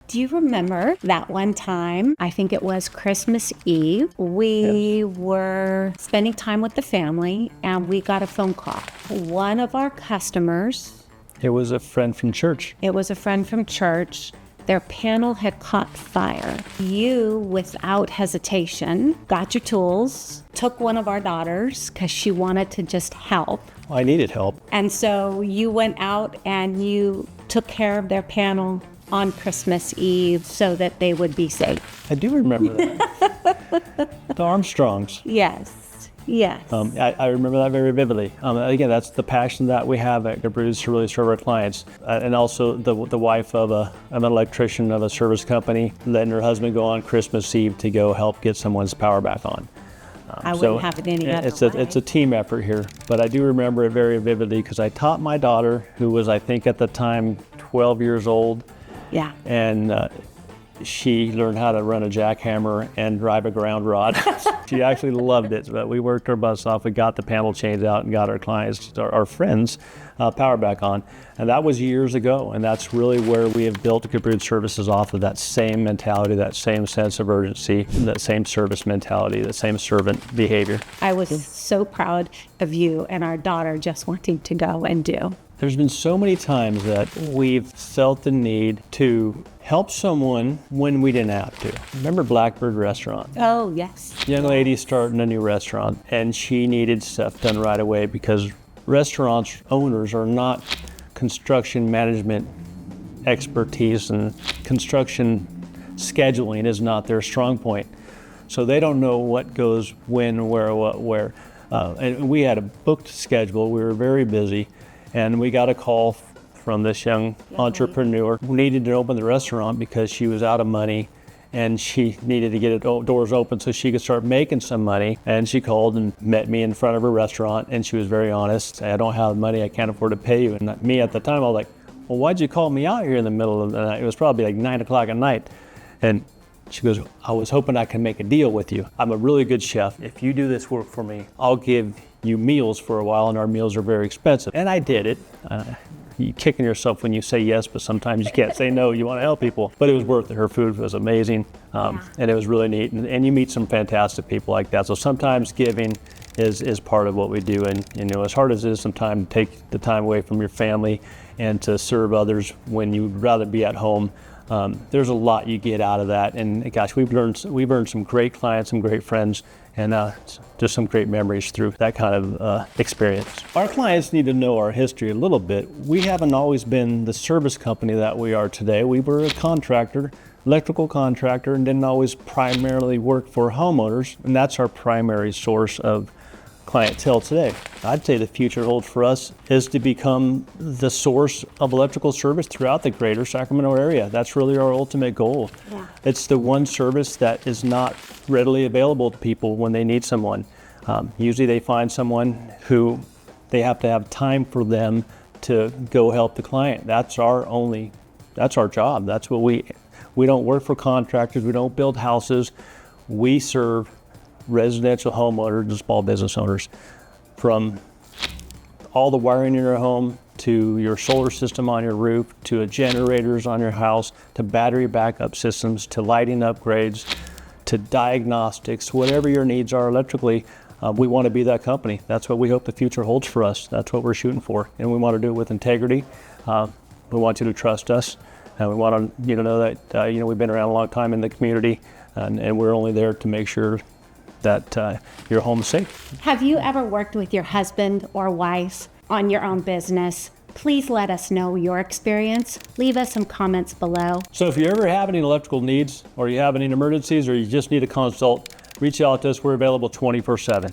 Do you remember that one time, I think it was Christmas Eve, we were spending time with the family and we got a phone call. One of our customers. It was a friend from church. Their panel had caught fire. You, without hesitation, got your tools, took one of our daughters because she wanted to just help. I needed help. And so you went out and you took care of their panel on Christmas Eve so that they would be safe. I do remember that. The Armstrongs. Yes. I remember that very vividly. Again, that's the passion that we have at Gubruds to really serve our clients. And also the wife of an electrician of a service company letting her husband go on Christmas Eve to go help get someone's power back on. I wouldn't have it any other way. It's a team effort here, but I do remember it very vividly because I taught my daughter, who was I think at the time 12 years old, yeah, and she learned how to run a jackhammer and drive a ground rod. She actually loved it, but we worked our butts off. We got the panel chains out and got our clients, our friends, power back on. And that was years ago, and that's really where we have built Gubruds Services off of that same mentality, that same sense of urgency, that same service mentality, that same servant behavior. I was so proud of you and our daughter just wanting to go and do. There's been so many times that we've felt the need to help someone when we didn't have to. Remember Blackbird Restaurant? Oh, yes. Young lady starting a new restaurant, and she needed stuff done right away because restaurants owners are not construction management expertise, and construction scheduling is not their strong point. So they don't know what goes when, where, what, where. And we had a booked schedule. We were very busy. And we got a call from this young entrepreneur who needed to open the restaurant because she was out of money and she needed to get it doors open so she could start making some money. And she called and met me in front of her restaurant, and she was very honest. I don't have money, I can't afford to pay you. And me at the time, I was like, well, why'd you call me out here in the middle of the night? It was probably like 9 o'clock at night. And she goes, I was hoping I could make a deal with you. I'm a really good chef. If you do this work for me, I'll give you meals for a while, and our meals are very expensive. And I did it. You're kicking yourself when you say yes, but sometimes you can't say no. You want to help people. But it was worth it. Her food was amazing, and it was really neat. And you meet some fantastic people like that. So sometimes giving is part of what we do. And you know, as hard as it is sometimes to take the time away from your family and to serve others when you'd rather be at home, there's a lot you get out of that. And gosh, we've earned some great clients, some great friends, and just some great memories through that kind of experience. Our clients need to know our history a little bit. We haven't always been the service company that we are today. We were a contractor, electrical contractor, and didn't always primarily work for homeowners, and that's our primary source of clientele today. I'd say the future holds for us is to become the source of electrical service throughout the greater Sacramento area. That's really our ultimate goal. Yeah. It's the one service that is not readily available to people when they need someone. Usually they find someone who they have to have time for them to go help the client. That's our job. That's what we don't work for contractors. We don't build houses. We serve residential homeowners and small business owners, from all the wiring in your home to your solar system on your roof to generators on your house to battery backup systems to lighting upgrades to diagnostics. Whatever your needs are electrically, we want to be that company. That's what we hope the future holds for us. That's what we're shooting for, and we want to do it with integrity. We want you to trust us, and we want you to know that we've been around a long time in the community, and we're only there to make sure that your home is safe. Have you ever worked with your husband or wife on your own business? Please let us know your experience. Leave us some comments below. So if you ever have any electrical needs, or you have any emergencies, or you just need a consult, reach out to us. We're available 24/7.